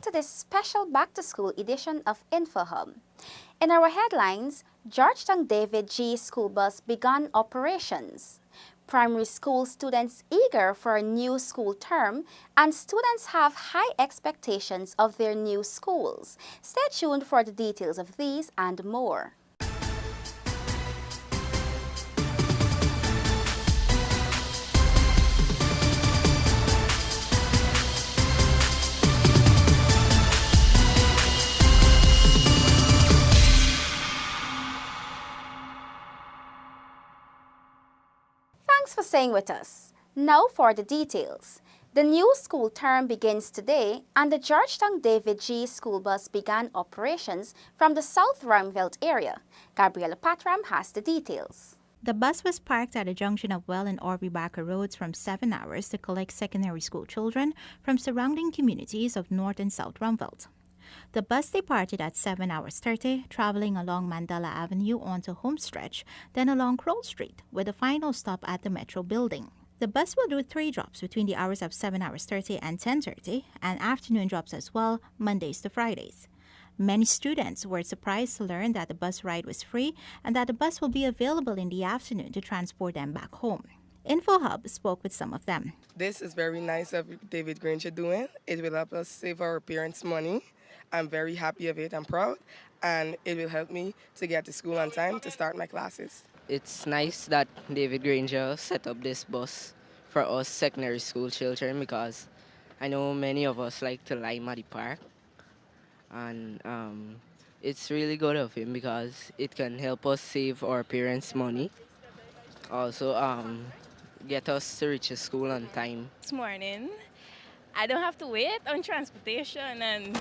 to this special back-to-school edition of InfoHub. In our headlines, Georgetown David G. School Bus began operations. Primary school students eager for a new school term, and students have high expectations of their new schools. Stay tuned for the details of these and more. Thanks for staying with us. Now for the details. The new school term begins today, and the Georgetown David G. School Bus began operations from the South Rumvelt area. Gabriela Patram has the details. The bus was parked at the junction of Well and Aubrey Backer roads from 7 hours to collect secondary school children from surrounding communities of North and South Rumvelt. The bus departed at 7 hours 30, traveling along Mandela Avenue onto Homestretch, then along Kroll Street, with a final stop at the Metro building. The bus will do 3 drops between the hours of 7 hours 30 and 10:30, and afternoon drops as well, Mondays to Fridays. Many students were surprised to learn that the bus ride was free and that the bus will be available in the afternoon to transport them back home. InfoHub spoke with some of them. This is very nice of David Granger doing. It will help us save our parents' money. I'm very happy of it. I'm proud. And it will help me to get to school on time to start my classes. It's nice that David Granger set up this bus for us secondary school children because I know many of us like to lime at the park. And it's really good of him because it can help us save our parents' money. Also, get us to reach school on time. This morning, I don't have to wait on transportation and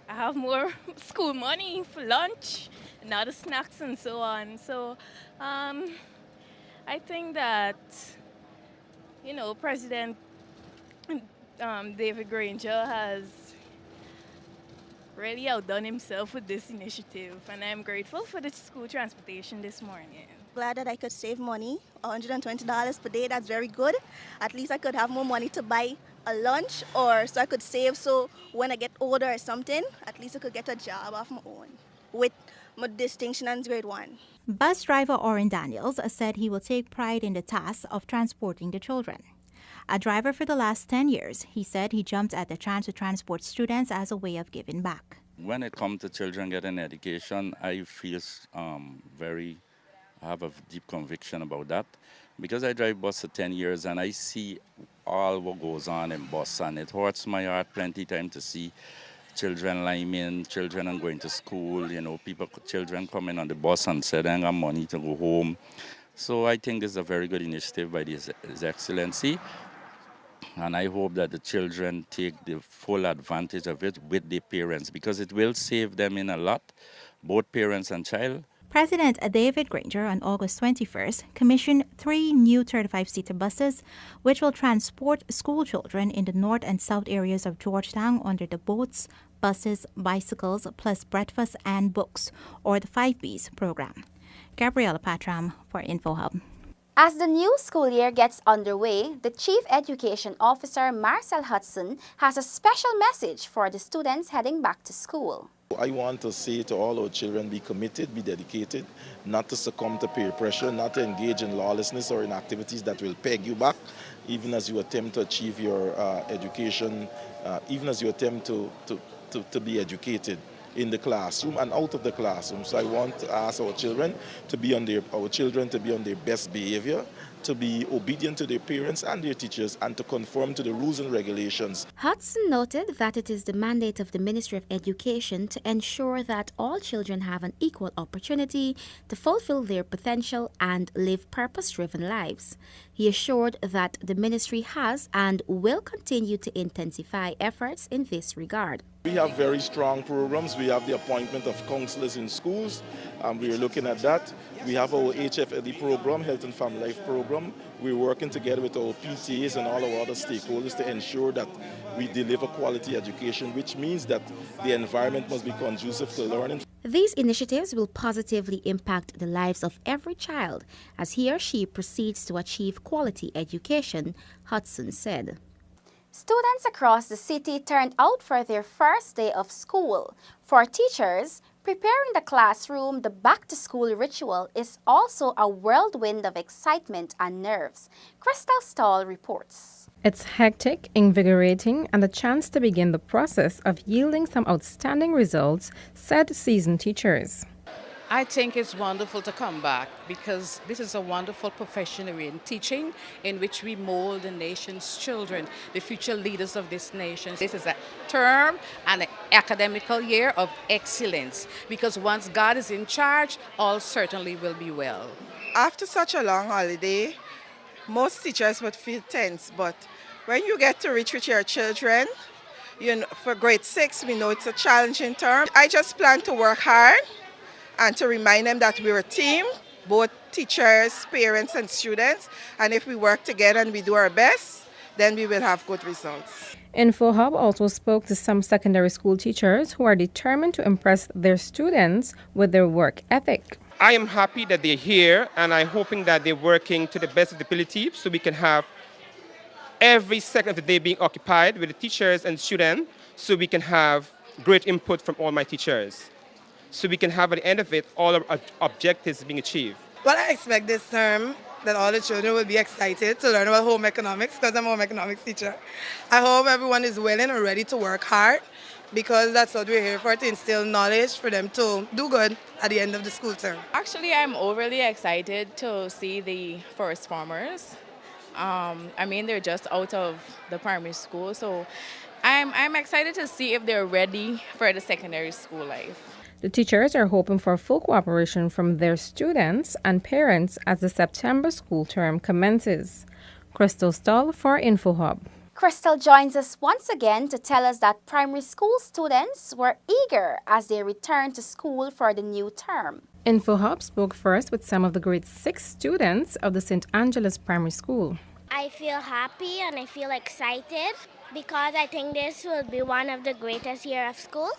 I have more school money for lunch and other snacks and so on. So I think that, President David Granger has really outdone himself with this initiative, and I'm grateful for the school transportation this morning. Glad that I could save money, $120 per day. That's very good. At least I could have more money to buy a lunch, or so I could save so when I get older or something, at least I could get a job of my own with my distinction in grade 1. Bus driver Oren Daniels said he will take pride in the task of transporting the children. A driver for the last 10 years, he said he jumped at the chance to transport students as a way of giving back. When it comes to children getting education, I feel I have a deep conviction about that because I drive bus for 10 years and I see all what goes on in bus, and it hurts my heart plenty time to see children liming, children and going to school, children coming on the bus and say they ain't got money to go home. So I think this is a very good initiative by His Excellency, and I hope that the children take the full advantage of it with their parents because it will save them in a lot, both parents and child. President David Granger on August 21st commissioned 3 new 35-seater buses which will transport school children in the north and south areas of Georgetown under the boats, buses, bicycles, plus breakfast and books, or the 5Bs program. Gabriela Patram for InfoHub. As the new school year gets underway, the Chief Education Officer Marcel Hudson has a special message for the students heading back to school. I want to say to all our children, be committed, be dedicated, not to succumb to peer pressure, not to engage in lawlessness or in activities that will peg you back, even as you attempt to achieve your education, even as you attempt to be educated in the classroom and out of the classroom. So I want to ask our children to be on their best behavior, to be obedient to their parents and their teachers, and to conform to the rules and regulations. Hudson noted that it is the mandate of the Ministry of Education to ensure that all children have an equal opportunity to fulfill their potential and live purpose-driven lives. He assured that the ministry has and will continue to intensify efforts in this regard. We have very strong programs. We have the appointment of counselors in schools. We are looking at that. We have our HFLE program, Health and Family Life program. We're working together with our PTAs and all our other stakeholders to ensure that we deliver quality education, which means that the environment must be conducive to learning. These initiatives will positively impact the lives of every child as he or she proceeds to achieve quality education, Hudson said. Students across the city turned out for their first day of school. For teachers, preparing the classroom, the back-to-school ritual is also a whirlwind of excitement and nerves. Crystal Stahl reports. It's hectic, invigorating, and a chance to begin the process of yielding some outstanding results, said seasoned teachers. I think it's wonderful to come back because this is a wonderful profession we're in teaching, in which we mold the nation's children, the future leaders of this nation. This is a term and an academical year of excellence because once God is in charge, all certainly will be well. After such a long holiday, most teachers would feel tense, but when you get to reach with your children, for grade 6, we know it's a challenging term. I just plan to work hard and to remind them that we're a team, both teachers, parents, and students. And if we work together and we do our best, then we will have good results. InfoHub also spoke to some secondary school teachers who are determined to impress their students with their work ethic. I am happy that they're here, and I'm hoping that they're working to the best of the ability so we can have every second of the day being occupied with the teachers and students so we can have great input from all my teachers. So we can have at the end of it all our objectives being achieved. Well, I expect this term that all the children will be excited to learn about home economics because I'm a home economics teacher. I hope everyone is willing and ready to work hard because that's what we're here for, to instill knowledge for them to do good at the end of the school term. Actually, I'm overly excited to see the first formers. They're just out of the primary school, so I'm excited to see if they're ready for the secondary school life. The teachers are hoping for full cooperation from their students and parents as the September school term commences. Crystal Stahl for InfoHub. Crystal joins us once again to tell us that primary school students were eager as they returned to school for the new term. InfoHub spoke first with some of the grade 6 students of the St. Angela's Primary School. I feel happy and I feel excited because I think this will be one of the greatest years of school.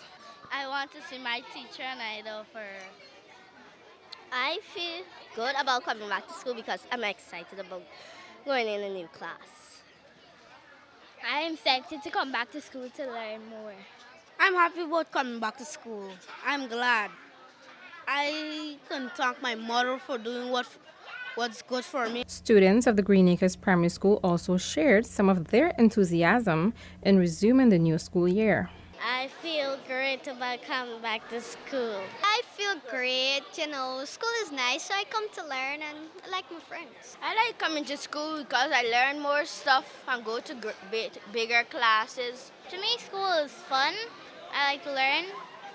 I want to see my teacher and idol for. I feel good about coming back to school because I'm excited about going in a new class. I'm excited to come back to school to learn more. I'm happy about coming back to school. I'm glad. I can thank my mother for doing what's good for me. Students of the Green Acres Primary School also shared some of their enthusiasm in resuming the new school year. I feel great about coming back to school. I feel great. School is nice, so I come to learn and I like my friends. I like coming to school because I learn more stuff and go to bigger classes. To me, school is fun. I like to learn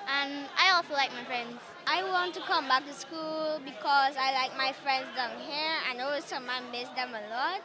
and I also like my friends. I want to come back to school because I like my friends down here. I know I miss them a lot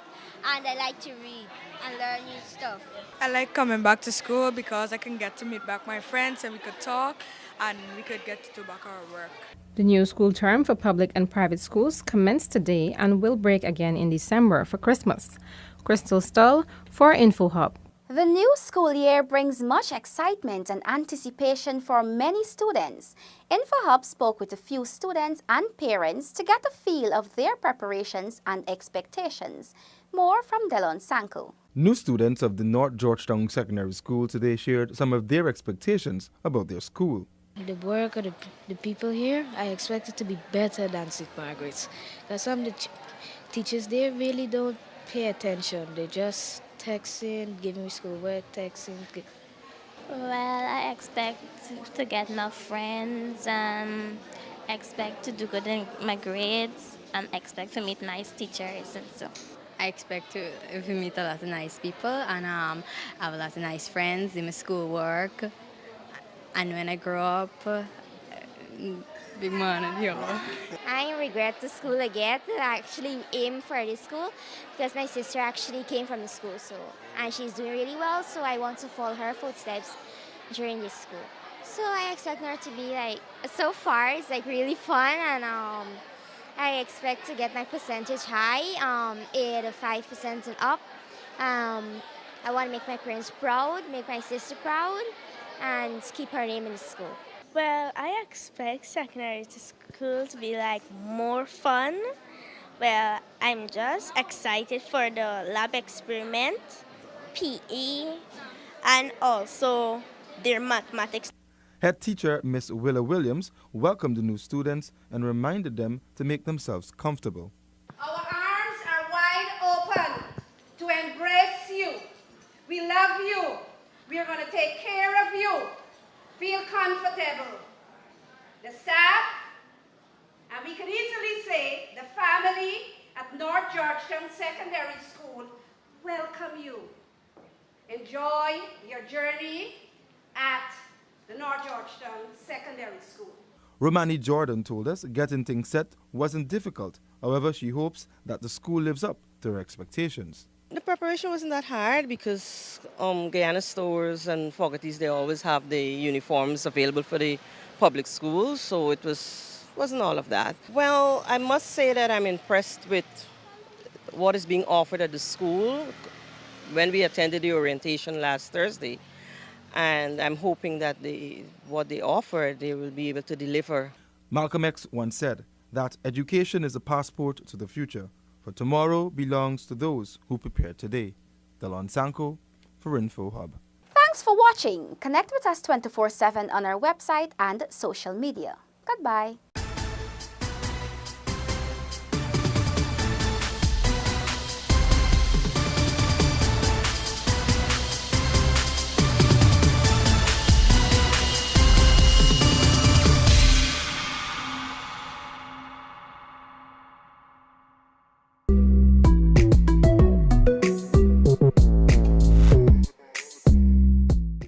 and I like to read and learn new stuff. I like coming back to school because I can get to meet back my friends and we could talk and we could get to do back our work. The new school term for public and private schools commenced today and will break again in December for Christmas. Crystal Stahl for InfoHub. The new school year brings much excitement and anticipation for many students. InfoHub spoke with a few students and parents to get a feel of their preparations and expectations. More from Delon Sanko. New students of the North Georgetown Secondary School today shared some of their expectations about their school. The work of the people here, I expect it to be better than St. Margaret's. Because some of the teachers, they really don't pay attention. They just texting, giving me schoolwork, texting. Well, I expect to get enough friends and expect to do good in my grades and expect to meet nice teachers and so. I expect to meet a lot of nice people and have a lot of nice friends in my schoolwork. And when I grow up, big man and you know. I regret the school again. I actually aim for this school because my sister actually came from the school, and she's doing really well. So I want to follow her footsteps during this school. So I expect her to be so far it's really fun, and I expect to get my percentage high, 85% and up. I want to make my parents proud, make my sister proud, and keep her name in the school. Well, I expect secondary school to be more fun. Well, I'm just excited for the lab experiment PE and also their mathematics. Head teacher Miss Willa Williams welcomed the new students and reminded them to make themselves comfortable. Our arms are wide open to embrace you. We love you. We are going to take care of you. Feel comfortable. The staff, and we could easily say the family at North Georgetown Secondary School welcome you. Enjoy your journey at the North Georgetown Secondary School. Romani Jordan told us getting things set wasn't difficult. However, she hopes that the school lives up to her expectations. The preparation wasn't that hard because Guyana stores and Fogarty's, they always have the uniforms available for the public schools, so it wasn't all of that. Well, I must say that I'm impressed with what is being offered at the school when we attended the orientation last Thursday, and I'm hoping that what they offer, they will be able to deliver. Malcolm X once said that education is a passport to the future, for tomorrow belongs to those who prepare today. Delon Sanko for InfoHub. Thanks for watching. Connect with us 24/7 on our website and social media. Goodbye.